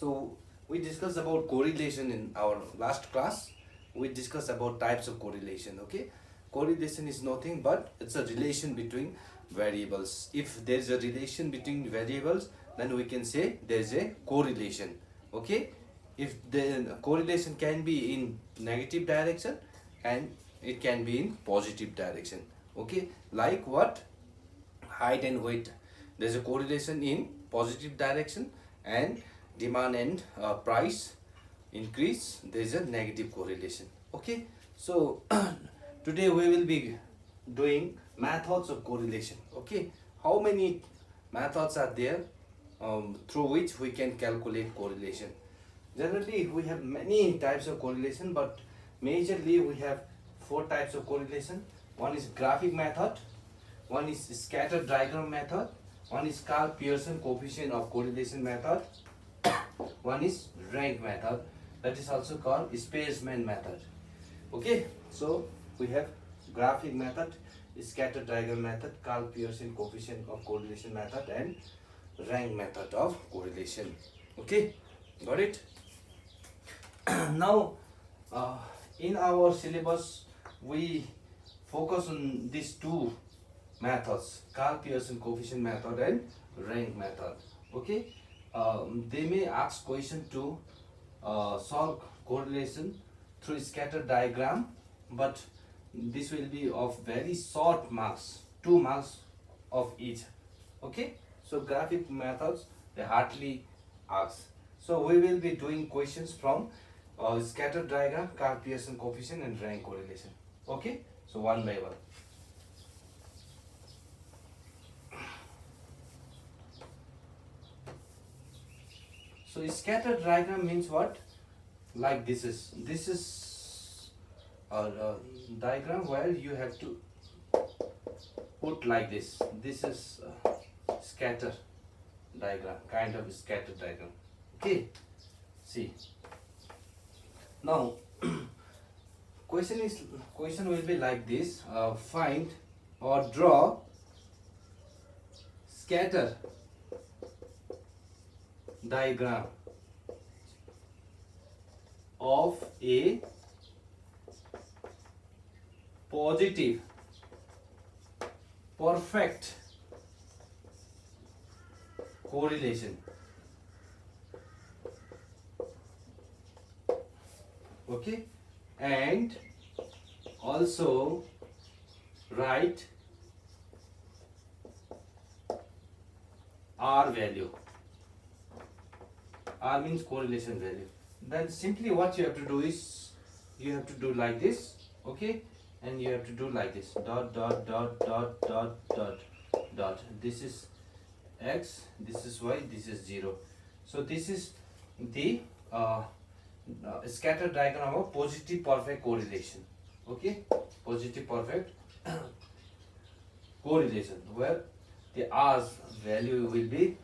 So we discussed about correlation in our last class. We discussed about types of correlation. Okay, correlation is nothing but it's a relation between variables. If there is a relation between variables, then we can say there is a correlation. Okay, if the correlation can be in negative direction and it can be in positive direction. Okay, like what? Height and weight, there's a correlation in positive direction, and demand and price increase, there's a negative correlation. Okay, so today we will be doing methods of correlation. Okay, how many methods are there through which we can calculate correlation? Generally we have many types of correlation, but majorly we have four types of correlation. One is graphic method, one is scatter diagram method, one is Karl Pearson coefficient of correlation method, one is rank method, that is also called Spearman method. Okay, so we have graphic method, scatter diagram method, Karl Pearson coefficient of correlation method, and rank method of correlation. Okay, got it? Now in our syllabus we focus on these two methods, Karl Pearson coefficient method and rank method. Okay, they may ask question to solve correlation through scatter diagram, but this will be of very short marks, 2 marks of each. Okay, so graphic methods they hardly ask. So we will be doing questions from scatter diagram, Karl Pearson coefficient, and rank correlation. Okay, so one by one. So scatter diagram means what? Like this is a diagram where you have to put like this. This is scatter diagram, kind of scatter diagram. Okay, see. Now question will be like this: find or draw scatter diagram of a positive perfect correlation. Okay, and also write R value. R means correlation value. Then simply what you have to do is you have to do like this. Okay, and you have to do like this, dot dot dot dot dot dot dot. This is x, this is y, this is 0. So this is the scatter diagram of positive perfect correlation. Okay, positive perfect correlation, where the R's value will be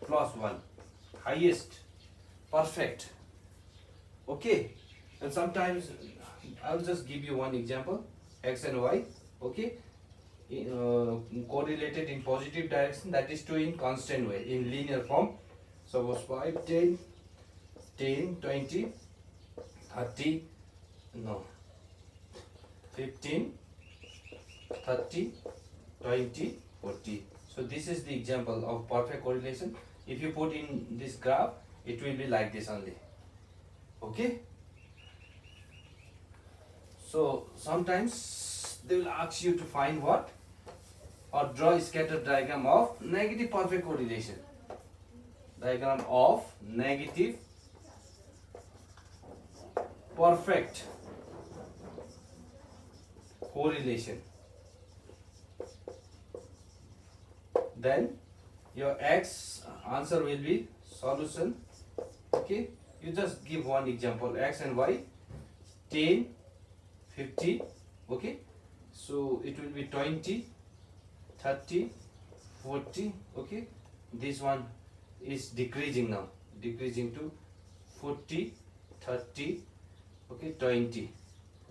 +1, highest, perfect. Okay, and sometimes I'll just give you one example, x and y. Okay, correlated in positive direction, that is to in constant way, in linear form. Suppose 5, 10, 10, 20, 30, no, 15, 30, 20, 40. So this is the example of perfect correlation. If you put in this graph, it will be like this only. Okay, so sometimes they will ask you to find what, or draw a scatter diagram of negative perfect correlation. Diagram of negative perfect correlation. Then your x answer will be solution. Okay, you just give one example, x and y, 10, 50. Okay, so it will be 20, 30, 40. Okay, this one is decreasing now, decreasing to 40, 30. Okay, 20.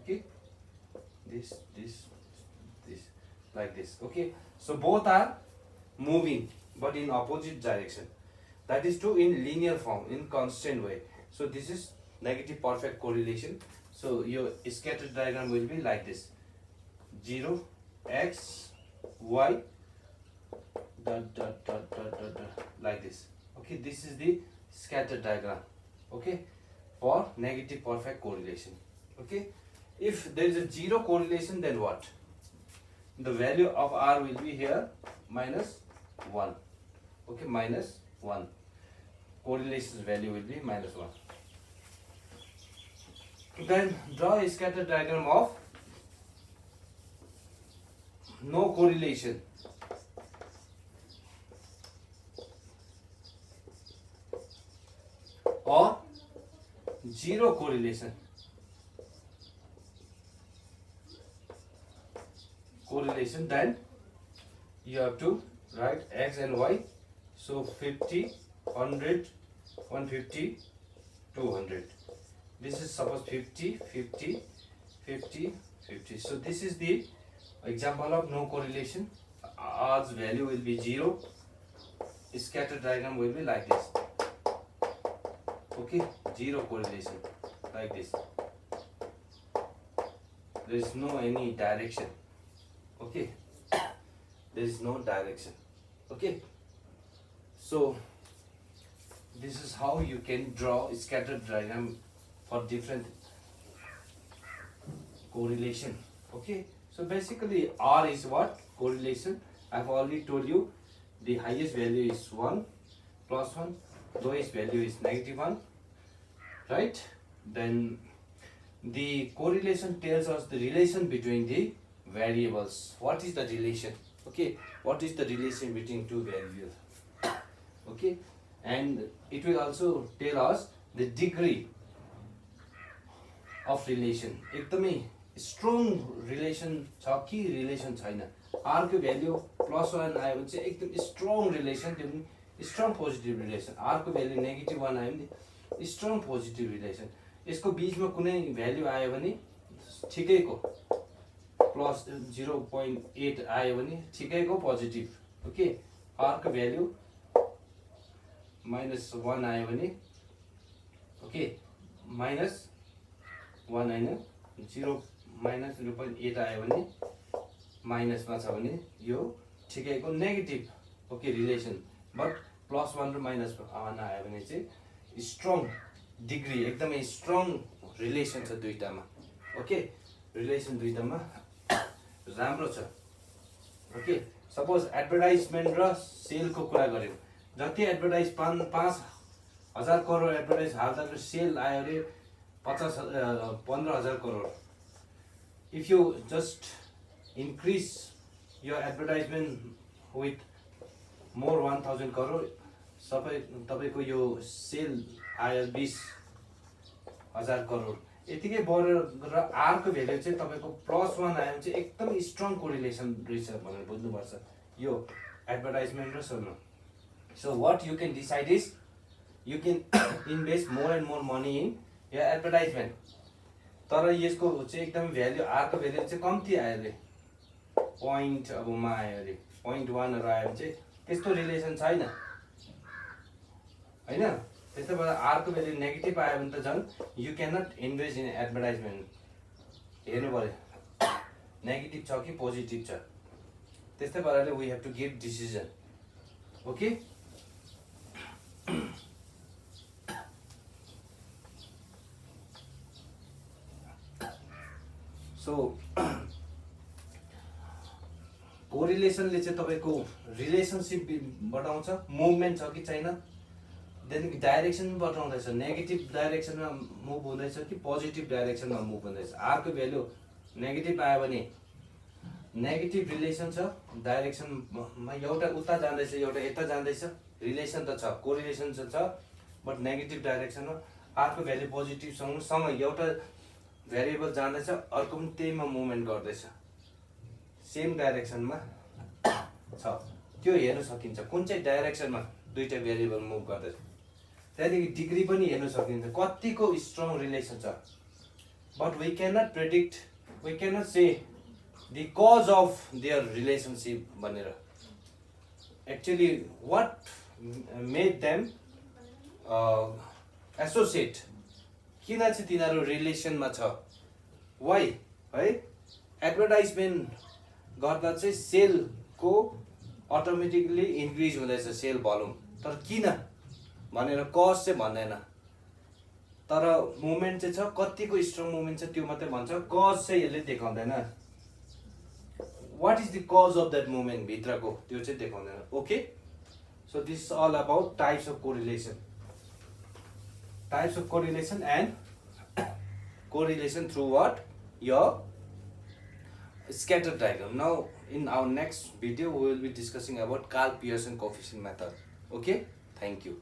Okay, this like this. Okay, so both are moving but in opposite direction. That is true in linear form, in constant way. So this is negative perfect correlation. So your scattered diagram will be like this: 0, x, y, dot dot dot dot dot, dot like this. Okay, this is the scatter diagram. Okay, for negative perfect correlation. Okay, if there is a zero correlation, then what? The value of r will be here minus 1. Okay, minus 1. Correlation value will be minus 1. Then draw a scatter diagram of no correlation. Or zero correlation. Then you have to write x and y. So 50, 100, 150, 200. This is suppose 50, 50, 50, 50. So this is the example of no correlation. R's value will be 0. Scatter diagram will be like this. Okay, zero correlation, like this. There is no any direction. Okay, there is no direction. Okay, so this is how you can draw a scattered diagram for different correlation. Okay, so basically R is what? Correlation. I've already told you the highest value is 1, plus 1, lowest value is negative 1, right? Then the correlation tells us the relation between the variables. What is the relation? Okay, what is the relation between two variables? Okay, and it will also tell us the degree of relation. एकदमै strong relation छ कि relation छैन. R को value plus 1 आयो भने चाहिँ एकदम strong relation, त्यो पनि strong positive relation. R को value negative 1 आयो भने strong positive relation. यसको बीचमा कुनै value आयो भने ठिकैको plus 0.8 आयो भने ठिकैको positive. Okay, R को value minus 1 आयो भने okay minus 1 हैन 0 minus 0.8 आयो भने minus मा छ भने यो ठिकैको negative. Okay, relation. But plus 1 raw minus 1 आयो भने चाहिँ strong degree, एकदमै strong relation छ दुईटामा. Okay, relation दुईटामा राम्रो छ. Okay, suppose advertisement र sale को कुरा गर्यौं. जति एडभर्टाइज 5,000 करोड एडभर्टाइज हाल्दा सेल आयो अरे 15,000 crore. If you just increase your advertisement with more 1,000 crore, सबै तपाईको यो सेल आयो 20,000 करोड. यतिकै बढेर आर को भ्यालु चाहिँ तपाईको प्लस 1 आयो भने चाहिँ एकदम स्ट्रङ कोरिलेसन रहेछ भनेर बुझ्नुपर्छ यो एडभर्टाइजमेन्ट र सेलमा. So what you can decide is you can invest more and more money in your advertisement. तर यसको चाहिँ एकदम भ्यालु आर को भ्यालु चाहिँ कम्ती आयो रे, पॉइन्ट अब मा आयो रे 0.1 हरू आयो भने चाहिँ त्यस्तो रिलेसन छैन हैन. त्यस्तै भएर आर को भ्यालु नेगेटिभ आयो भने त झन् यु क्यान नट इन्भेस्ट इन एडभर्टाइजमेन्ट. हेर्नु पर्यो नेगेटिभ छ कि पोजिटिभ छ. त्यस्तै पाराले we have to give decision. Okay, so कोरिलेसनले चाहिँ तपाईको रिलेसनशिप बढाउँछ, मुभमेन्ट छ कि छैन, देन डाइरेक्सन बढाउँदैछ, नेगेटिभ डाइरेक्सनमा मुभ हुँदैछ कि पोजिटिभ डाइरेक्सनमा मुभ हुँदैछ. आर को भ्यालु नेगेटिभ आयो भने नेगेटिभ रिलेसन छ, डाइरेक्सनमा एउटा उता जाँदैछ एउटा यता जाँदैछ, रिलेसन त छ, कोरिलेसन त छ, बट नेगेटिभ डाइरेक्सनमा. आर को भ्यालु पोजिटिभ सँग एउटा भेरिएबल जाँदैछ, अर्को पनि त्यहीमा मुभमेन्ट गर्दैछ, सेम डाइरेक्सनमा छ. त्यो हेर्न सकिन्छ कुन चाहिँ डाइरेक्सनमा दुईटा भेरिएबल मुभ गर्दैछ. त्यहाँदेखि डिग्री पनि हेर्न सकिन्छ कतिको स्ट्रङ रिलेसन छ. But we can not predict, we can not say the cause of their relationship भनेर. Actually what made them associate. किन चाहिँ तिनीहरू रिलेसनमा छ, वाइ है? एडभर्टाइजमेन्ट गर्दा चाहिँ सेलको अटोमेटिकली इन्क्रिज हुँदैछ, सेल भोल्युम, तर किन भनेर कज चाहिँ भन्दैन, तर मुभमेन्ट चाहिँ छ, कतिको स्ट्रङ मुभमेन्ट छ त्यो मात्रै भन्छ, कज चाहिँ यसले देखाउँदैन। What is the cause of that movement भित्रको त्यो चाहिँ देखाउँदैन। Okay, so this is all about types of correlation, types of correlation and correlation through what? Your scatter diagram. Now in our next video we will be discussing about Karl Pearson coefficient method. Okay, thank you.